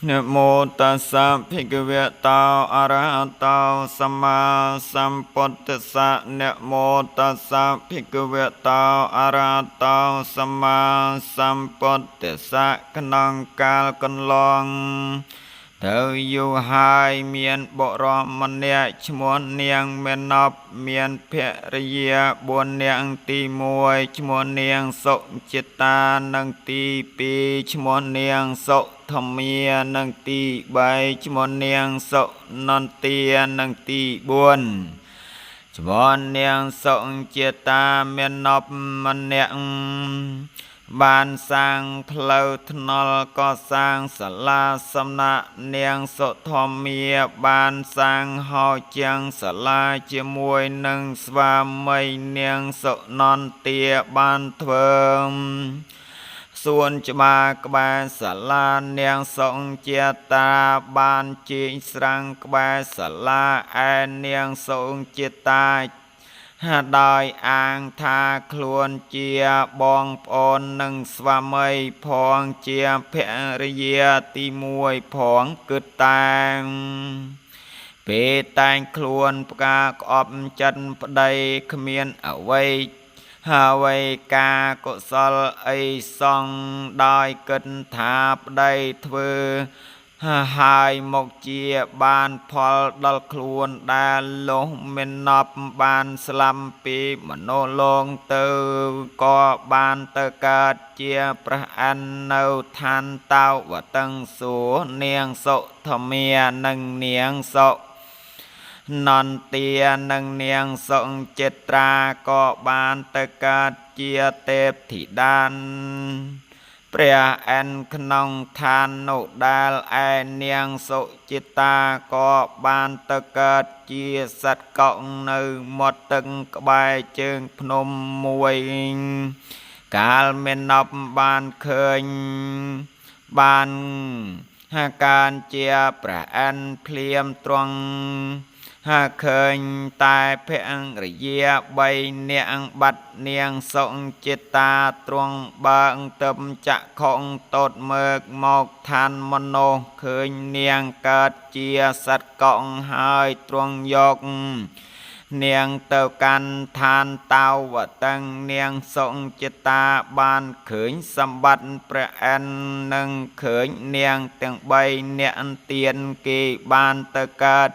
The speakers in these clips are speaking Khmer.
นะโมตัสสะภะคะวะโตอะระหะโตสัมมาสัมพุทธัสสะนะโมตัสสะภะคะวะโตอะระหะโตสัมมาสัมพุทธัสสะក្នុងកាលកន្លងទៅយូរហើយមានបុរសម្នាក់ឈ្មោះនាងមេណបមានភរិយា4នាក់ទី1ឈ្មោះនាងសុចិតានិងទី2ឈ្មោះនាងសុធម្មានិងទី3ឈ្មោះនាងសុនន្ទានិងទី4ឈ្មោះនាងសុចិតាមេណបម្នាក់បានសាងផ្លូវថ្នល់ក៏សាងសាលាសំណាក់នាងសុធម្មាបានសាងហោជាងសាលាជាមួយនឹងស្វាមីនាងសុនន្ទាបានធ្វើសួនច្បារក្បែរសាលានាងសុចិតាបានជីកស្រាំងក្បែរសាលាឯនាងសុចិតាដោយអាងថាខ្លួនជាបងប្អូននិងស្វាមីផងជាភរិយាទី1ផងគិតតែងពេលតែងខ្លួនផ្កាក្អប់ចិត្តប្តីគ្មានអ្វីហើយការកុសលអីសងដោយគិតថាប្តីធ្វើហើយមកជាបានផលដល់ខ្លួនដែលលោកមេណបបានស្លាប់ពីមនោលោកទៅក៏បានទៅកើតជាព្រះអិននៅឋានតាវតឹងសួរនាងសុធម្មានិងនាងសុនន្ទានិងនាងសុចិត្រាក៏បានទៅកើតជាទេពធីតាព្រះអិនក្នុងឋាននោះដែលឯនាងសុចិតាក៏បានទៅកើតជាសត្វកោងនៅមាត់ទឹកក្បែរជើងភ្នំមួយកាលមេណបបានឃើញបានការជាព្រះអិនភ្លាមទ្រង់ឃើញតែភរិយា3នាក់បាត់នាងសុចិតាទ្រង់បើកទិមចក្ខុទតមើលមកឋានមនុស្សឃើញនាងកើតជាសត្វកោងហើយទ្រង់យកនាងទៅកាន់ឋានតាវតឹងនាងសុចិតាបានឃើញសម្បត្តិព្រះអិននិងឃើញនាងទាំង3នាក់ទៀតគេបានទៅកើត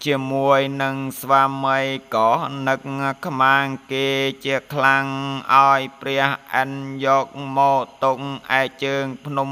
ជាមួយនឹងស្វាមីក៏នឹកខ្មាងគេជាខ្លាំងឲ្យព្រះអិនយកមកទុកឯជើងភ្នំ